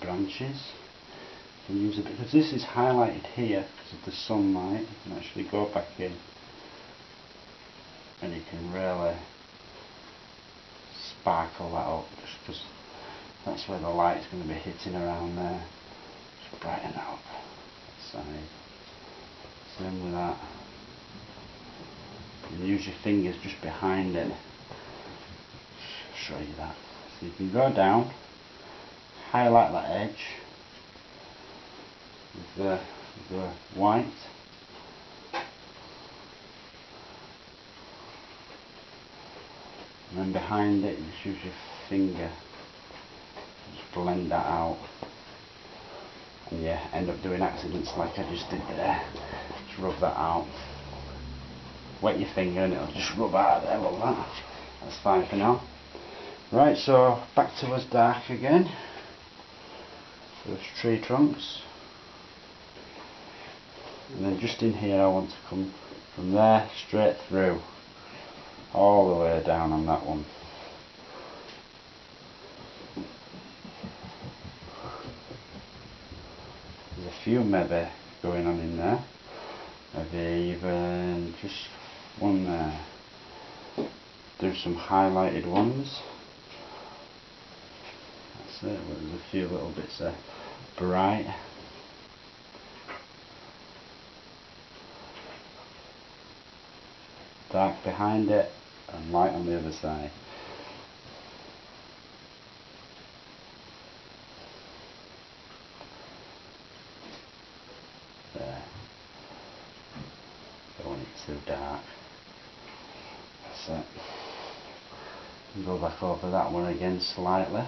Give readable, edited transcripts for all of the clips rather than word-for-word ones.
branches. You can use it because this is highlighted here because of the sunlight. You can actually go back in and you can really sparkle that up just because that's where the light's going to be hitting around there. Just brighten that up. That side. Same with that. You can use your fingers just behind it. I'll show you that. So you can go down, highlight that edge with the white. And then behind it, just use your finger, just blend that out, and you end up doing accidents like I just did there. Just rub that out. Wet your finger and it'll just rub out there like that. That's fine for now. Right, so back to us dark again. Those tree trunks. And then just in here I want to come from there straight through. All the way down on that one. There's a few maybe going on in there. Maybe even just one there. Do some highlighted ones. That's it. Well, there's a few little bits there. Bright. Dark behind it and light on the other side. There. Don't want it too dark. That's it. And go back over that one again slightly.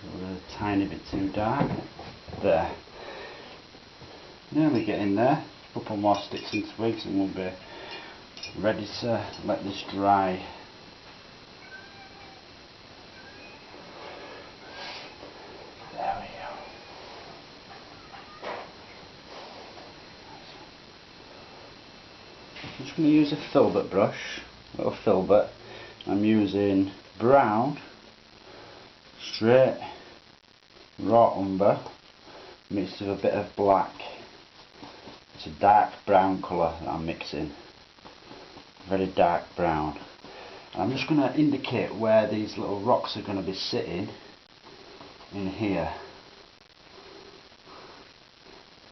A tiny bit too dark. There. Nearly getting there. A couple more sticks and twigs and we'll be ready to let this dry. There we go. I'm just going to use a filbert brush, a little filbert. I'm using brown, straight, raw umber, mixed with a bit of black. It's a dark brown colour that I'm mixing. Very dark brown. And I'm just going to indicate where these little rocks are going to be sitting in here.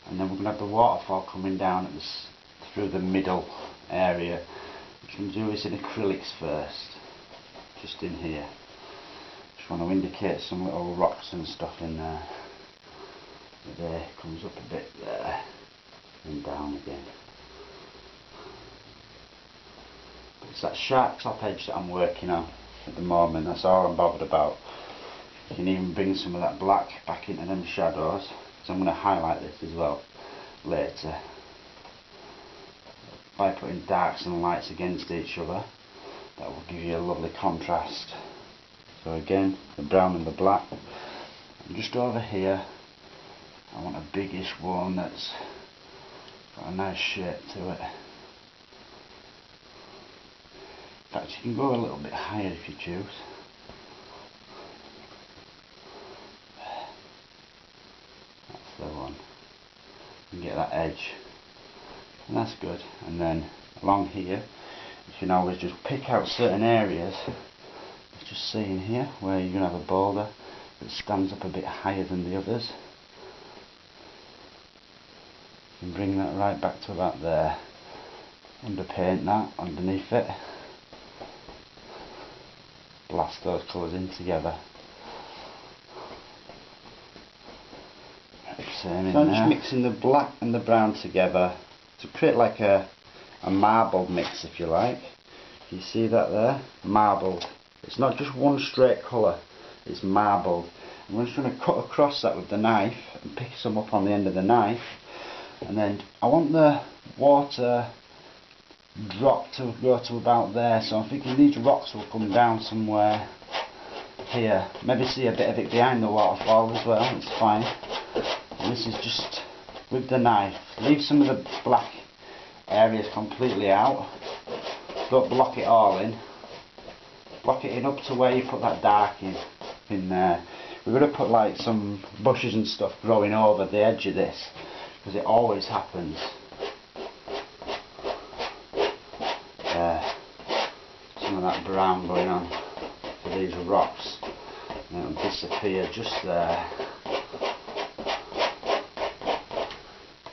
And then we're going to have the waterfall coming down at this, through the middle area. What I'm going to do is in acrylics first, just in here. Just want to indicate some little rocks and stuff in there. There, comes up a bit there and down again. It's that sharp top edge that I'm working on at the moment. That's all I'm bothered about. You can even bring some of that black back into them shadows. So I'm going to highlight this as well later by putting darks and lights against each other. That will give you a lovely contrast. So again, the brown and the black. And just over here, I want a biggish one that's got a nice shape to it. In fact, you can go a little bit higher if you choose. That's the one. You can get that edge. And that's good. And then along here, you can always just pick out certain areas. Just see in here where you're going to have a boulder that stands up a bit higher than the others. You can bring that right back to about there. Underpaint that underneath it. Blast those colours in together. So I'm just mixing the black and the brown together to create like a marbled mix, if you like. You see that there? Marbled. It's not just one straight colour, it's marbled. I'm just going to cut across that with the knife and pick some up on the end of the knife. And then I want the water drop to go to about there, so I'm thinking these rocks will come down somewhere here. Maybe see a bit of it behind the waterfall as well, it's fine. And this is just with the knife. Leave some of the black areas completely out. Don't block it all in. Block it in up to where you put that dark in there. we're going to put like some bushes and stuff growing over the edge of this, because it always happens. Some of that brown going on for these rocks, and it'll disappear just there.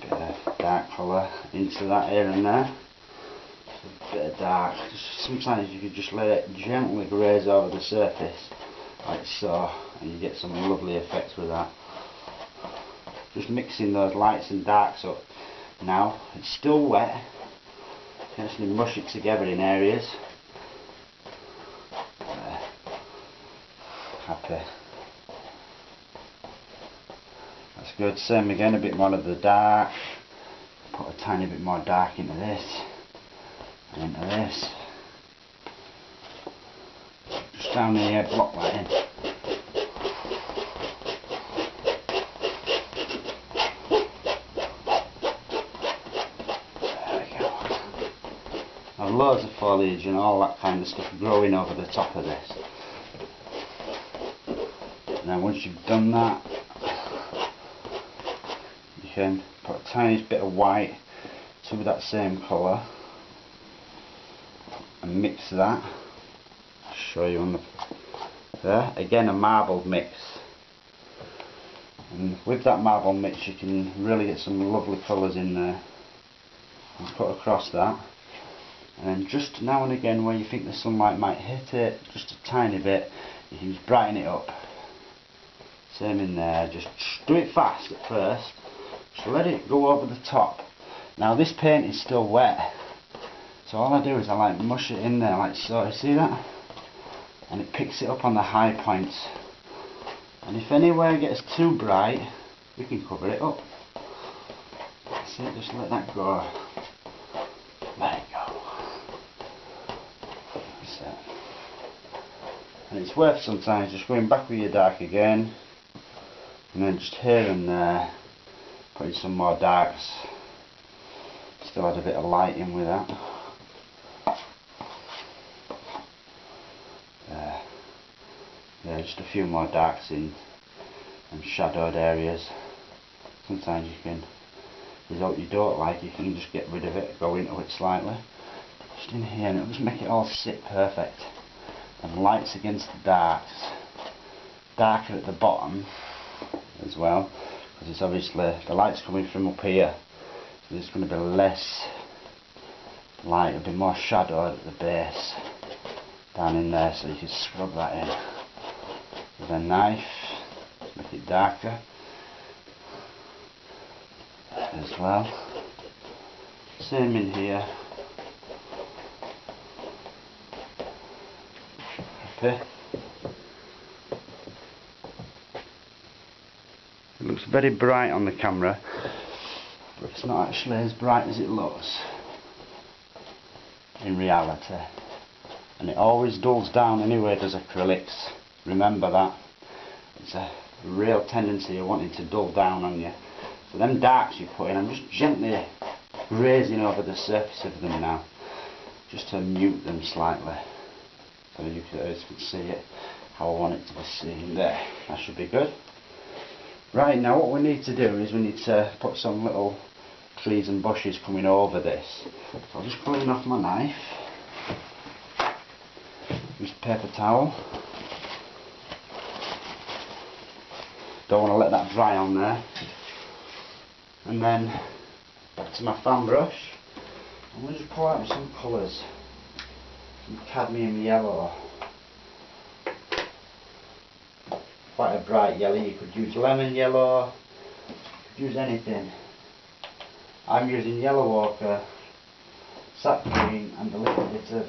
Bit of dark colour into that here and there. A bit of dark. Sometimes you could just let it gently graze over the surface, like so, and you get some lovely effects with that. Just mixing those lights and darks up. Now it's still wet. You can actually mush it together in areas. Happy. That's good. Same again, a bit more of the dark. Put a tiny bit more dark into this and into this. Just down here, block that in. There we go. Now loads of foliage and all that kind of stuff growing over the top of this. Now once you've done that, you can put a tiny bit of white to that same colour and mix that. I'll show you on the there. Again, a marbled mix, and with that marble mix you can really get some lovely colours in there. And put across that, and then just now and again where you think the sunlight might hit it just a tiny bit, you can just brighten it up. Same in there, just do it fast at first, just let it go over the top. Now this paint is still wet, so all I do is I like mush it in there like so, you see that? And it picks it up on the high points. And if anywhere gets too bright, we can cover it up. That's it, just let that go. There you go. That's it. And it's worth sometimes just going back with your dark again, and then just here and there putting some more darks. Still had a bit of light in with that. There. Yeah, just a few more darks in and shadowed areas. Sometimes you can, result you don't like, you can just get rid of it, go into it slightly. Just in here, and it'll just make it all sit perfect. And lights against the darks. Darker at the bottom as well, because it's obviously the light's coming from up here, so there's going to be less light, it'll be more shadowed at the base down in there, so you can scrub that in with a knife, make it darker as well. Same in here. Happy. It looks very bright on the camera, but it's not actually as bright as it looks in reality. And it always dulls down anyway, does acrylics. Remember that. It's a real tendency of wanting to dull down on you. So them darks you put in, I'm just gently grazing over the surface of them now, just to mute them slightly. So you can see it how I want it to be seen there. That should be good. Right, now what we need to do is we need to put some little trees and bushes coming over this. So I'll just clean off my knife. Use a paper towel. Don't want to let that dry on there. And then back to my fan brush. I'm going to just pull out some colours. Some cadmium yellow. Quite a bright yellow. You could use lemon yellow. You could use anything. I'm using yellow ochre, sap green, and a little bit of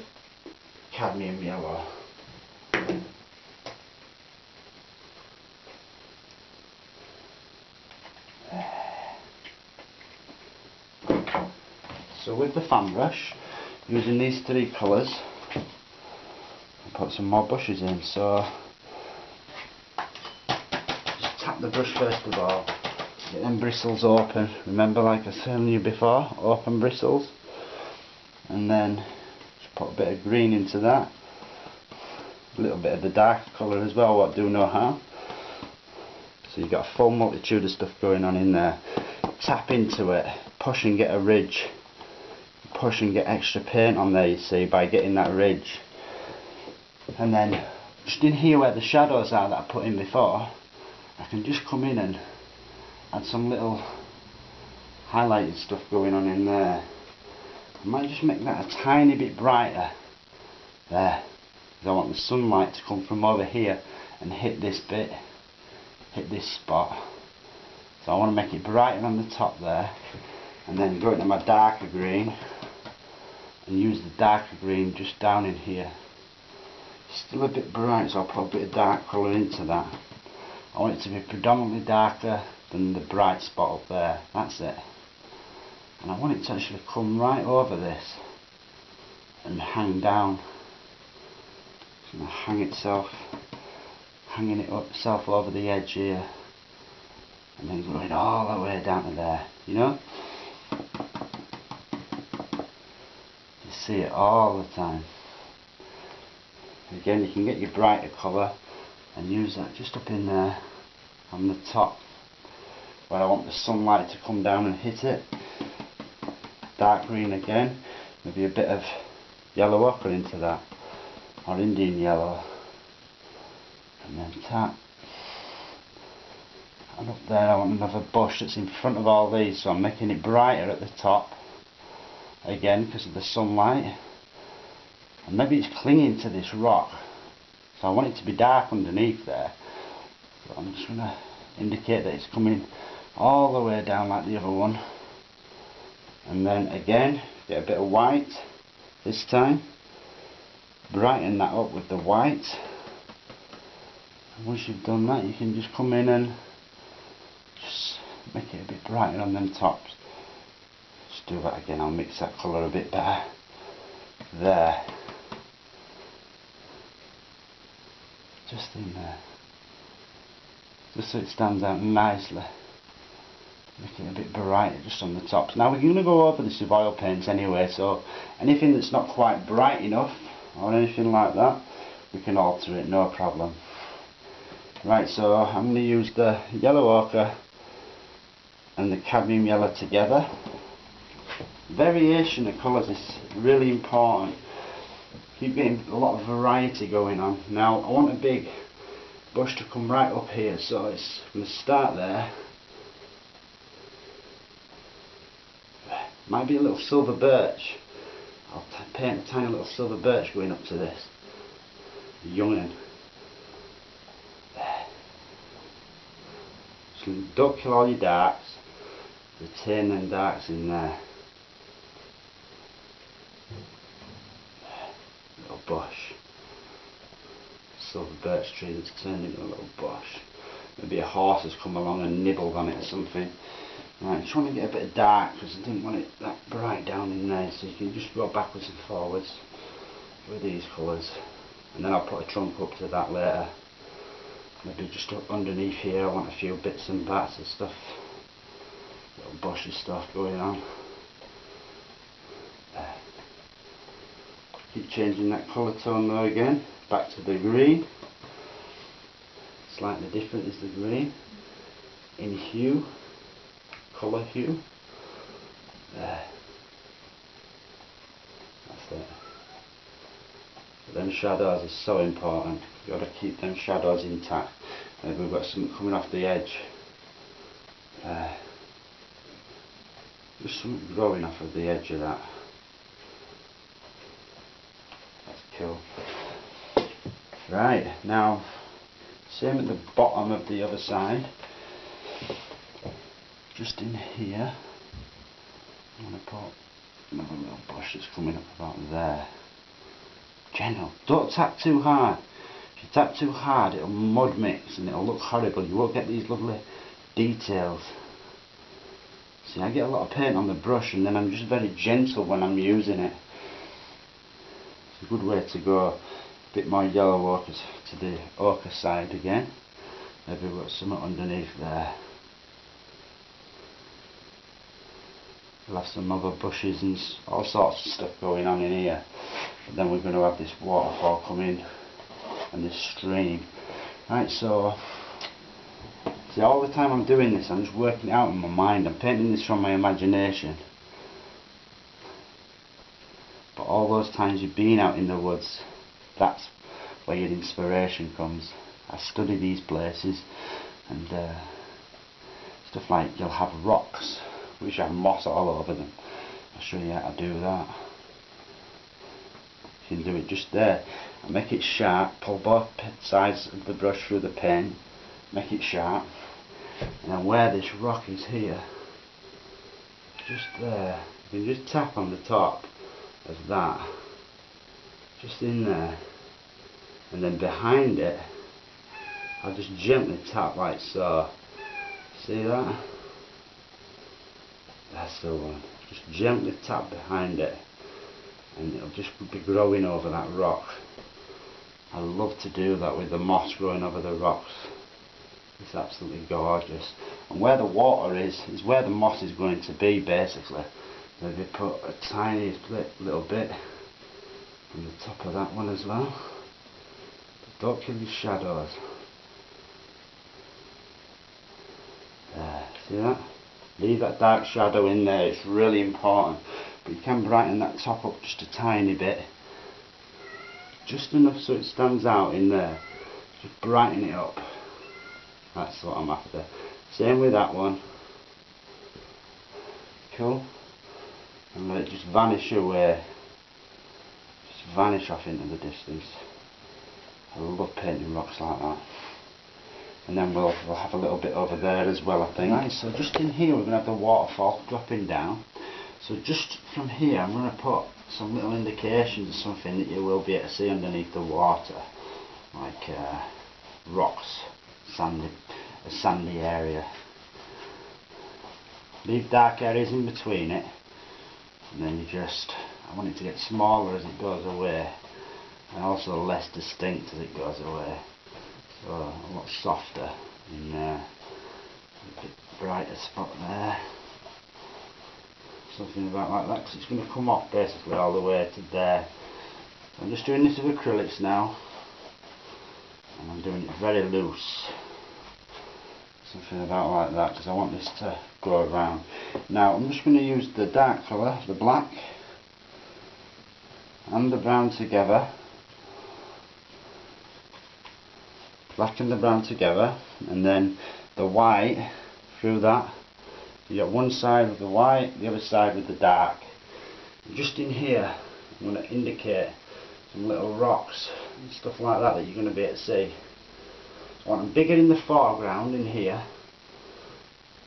cadmium yellow. So with the fan brush, using these three colours, I'll put some more bushes in. So just tap the brush first of all, get them bristles open. Remember, like I was telling you before, open bristles. And then just put a bit of green into that, a little bit of the dark colour as well, what do no harm. So you've got a full multitude of stuff going on in there. Tap into it, push and get a ridge, push and get extra paint on there, you see, by getting that ridge. And then just in here where the shadows are that I put in before, I can just come in and add some little highlighted stuff going on in there. I might just make that a tiny bit brighter there, because I want the sunlight to come from over here and hit this bit, hit this spot. So I want to make it brighter on the top there, and then go into my darker green and use the darker green just down in here. Still a bit bright, so I'll put a bit of dark colour into that. I want it to be predominantly darker than the bright spot up there. That's it. And I want it to actually come right over this and hang down. It's going to hang itself, hanging it itself over the edge here, and then going all the way down to there. You know? You see it all the time. Again, you can get your brighter colour and use that just up in there on the top where I want the sunlight to come down and hit it. Dark green again, maybe a bit of yellow ochre into that, or Indian yellow, and then tap. And up there I want another bush that's in front of all these, so I'm making it brighter at the top again because of the sunlight. And maybe it's clinging to this rock, so I want it to be dark underneath there. So I'm just going to indicate that it's coming all the way down like the other one. And then again, get a bit of white this time. Brighten that up with the white. And once you've done that, you can just come in and just make it a bit brighter on them tops. Just do that again, I'll mix that colour a bit better. There. Just in there, just so it stands out nicely, making it a bit brighter just on the tops. Now we're going to go over this with oil paints anyway, so anything that's not quite bright enough or anything like that, we can alter it, no problem. Right, so I'm going to use the yellow ochre and the cadmium yellow together. Variation of colours is really important. Keep getting a lot of variety going on. Now I want a big bush to come right up here, so it's going to start there. Might be a little silver birch. I'll paint a tiny little silver birch going up to this. A young'un. There. Just don't kill all your darks. Retain them darks in there. Bush. Silver birch tree that's turned into a little bush. Maybe a horse has come along and nibbled on it or something. Right, just want to get a bit of dark because I didn't want it that bright down in there, so you can just go backwards and forwards with these colours. And then I'll put a trunk up to that later. Maybe just up underneath here I want a few bits and bats of stuff. Little bushy stuff going on. There. Keep changing that colour tone though again, back to the green. Slightly different is the green. In hue, colour hue. There. That's it. But them shadows are so important. You've got to keep them shadows intact. Maybe we've got something coming off the edge. Just something growing off of the edge of that. Cool. Right, now same at the bottom of the other side. Just in here, I'm going to put another little bush that's coming up about there. Gentle, don't tap too hard. If you tap too hard it'll mud mix and it'll look horrible. You won't get these lovely details. See, I get a lot of paint on the brush and then I'm just very gentle when I'm using it. It's a good way to go. A bit more yellow ochre to the ochre side again. Maybe we've got something underneath there. We'll have some other bushes and all sorts of stuff going on in here. But then we're going to have this waterfall come in and this stream. Right, so See, all the time I'm doing this, I'm just working it out in my mind. I'm painting this from my imagination. But all those times you've been out in the woods, that's where your inspiration comes. I study these places, and stuff like you'll have rocks which have moss all over them. I'll show you how to do that. You can do it just there and make it sharp. Pull both sides of the brush through the pen, make it sharp, and then where this rock is here, just there, you can just tap on the top of that, just in there, and then behind it I'll just gently tap like so. See that? That's the one. Just gently tap behind it and it'll just be growing over that rock. I love to do that with the moss growing over the rocks. It's absolutely gorgeous. And where the water is where the moss is going to be basically. So if you put a tiny little bit on the top of that one as well. But don't kill your shadows. There, see that? Leave that dark shadow in there, it's really important. But you can brighten that top up just a tiny bit. Just enough so it stands out in there. Just brighten it up. That's what I'm after. Same with that one. Cool. And let it just vanish away. Just vanish off into the distance. I love painting rocks like that. And then we'll have a little bit over there as well, I think. Right, so just in here we're going to have the waterfall dropping down. So just from here I'm going to put some little indications of something that you will be able to see underneath the water. Like rocks, a sandy area. Leave dark areas in between it. And then you just, I want it to get smaller as it goes away. And also less distinct as it goes away. So a lot softer in there, a bit brighter spot there, something about like that, because it's going to come off basically all the way to there. So I'm just doing this with acrylics now, and I'm doing it very loose, something about like that, because I want this to go around. Now I'm just going to use the dark colour, the black and the brown together. Black and the brown together, and then the white through that. You got one side with the white, the other side with the dark. And just in here I'm going to indicate some little rocks and stuff like that you're going to be able to see. I want them bigger in the foreground in here.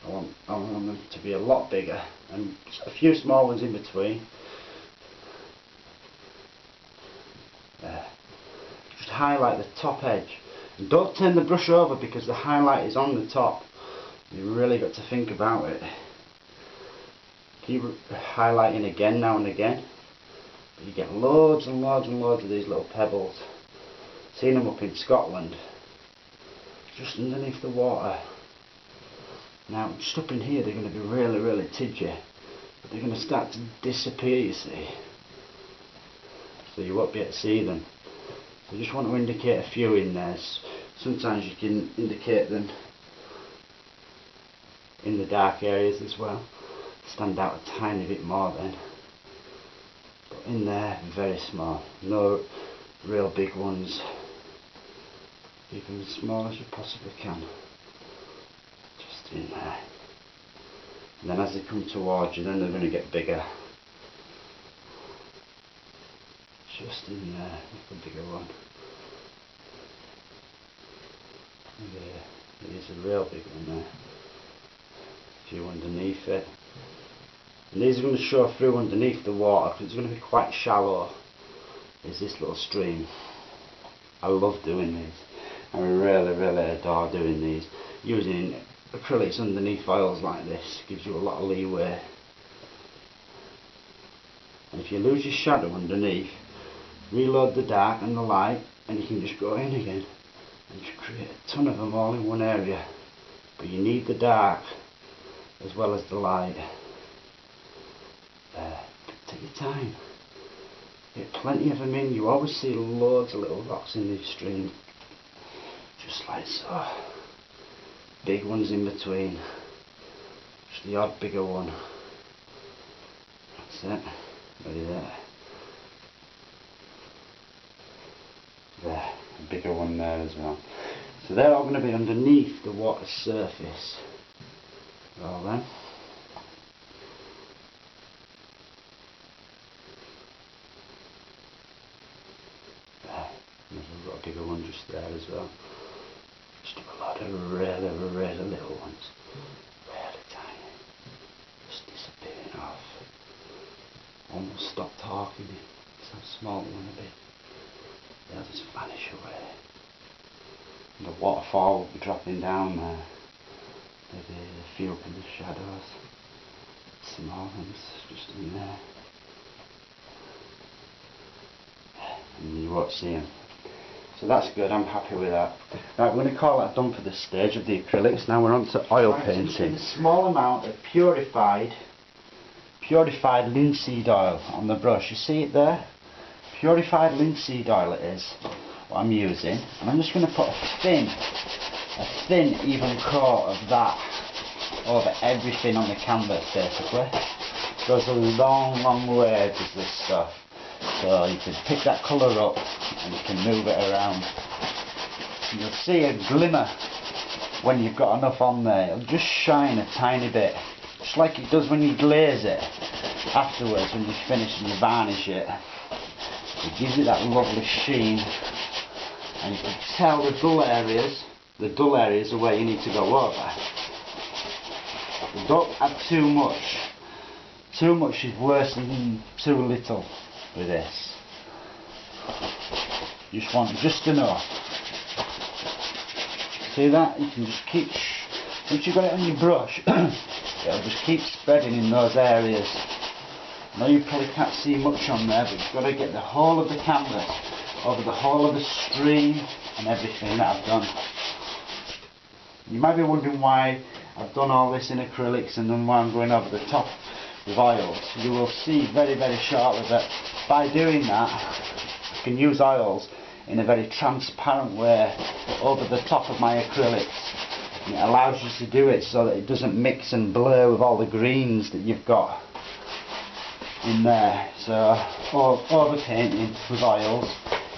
I want them to be a lot bigger, and a few small ones in between. There. Just highlight the top edge. And don't turn the brush over because the highlight is on the top. You've really got to think about it. Keep highlighting again now and again. But you get loads and loads and loads of these little pebbles. Seen them up in Scotland. Just underneath the water. Now just up in here they're going to be really, really tidgy. But they're going to start to disappear, you see. So you won't be able to see them. So you just want to indicate a few in there. Sometimes you can indicate them in the dark areas as well. Stand out a tiny bit more then. But in there, very small. No real big ones. Even as small as you possibly can. Just in there. And then as they come towards you, then they're going to get bigger. Just in there, make a bigger one. There is a real big one there. A few underneath it. And these are going to show through underneath the water because it's going to be quite shallow. There's this little stream. I love doing these. I really, really adore doing these. Using acrylics underneath oils like this gives you a lot of leeway. And if you lose your shadow underneath, reload the dark and the light and you can just go in again and just create a ton of them all in one area. But you need the dark as well as the light. Take your time. Get plenty of them in. You always see loads of little rocks in these streams. Just like so. big ones in between. Just the odd bigger one. That's it. Ready there. There, a bigger one there as well. So they're all going to be underneath the water surface. All then. There. We've got a bigger one just there as well. Just a lot of really little ones. Really tiny. Just disappearing off. Almost stop talking. That's how small they want to be. They'll just vanish away. And the waterfall will be dropping down there. Maybe a few up in the shadows. Small ones just in there. And you won't see them. So that's good, I'm happy with that. Right, we're going to call that done for the stage of the acrylics. Now we're on to oil painting. A small amount of purified linseed oil on the brush. You see it there? Purified linseed oil it is, what I'm using. And I'm just going to put a thin even coat of that over everything on the canvas basically. It goes a long way with this stuff. So you can pick that colour up and you can move it around. You'll see a glimmer when you've got enough on there. It'll just shine a tiny bit, just like it does when you glaze it afterwards, when you finish and you varnish it. It gives it that lovely sheen, and you can tell the dull areas are where you need to go over. Don't add too much. Too much is worse than too little with this. You just want just enough. See that? You can just keep, once you've got it on your brush, it'll just keep spreading in those areas. I know you probably can't see much on there, but you've got to get the whole of the canvas over the whole of the stream and everything that I've done. You might be wondering why I've done all this in acrylics and then why I'm going over the top with oils. You will see very shortly that by doing that, I can use oils in a very transparent way over the top of my acrylics. And it allows you to do it so that it doesn't mix and blur with all the greens that you've got in there. So over painting with oils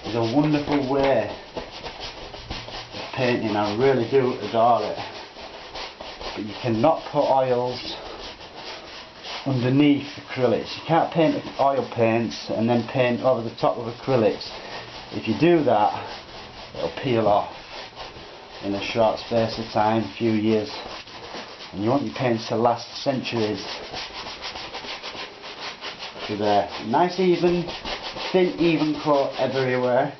is a wonderful way of painting. I really do adore it. But you cannot put oils underneath acrylics. You can't paint oil paints and then paint over the top of acrylics. If you do that, it'll peel off in a short space of time, a few years. And you want your paints to last centuries. So there, nice even, thin even coat everywhere.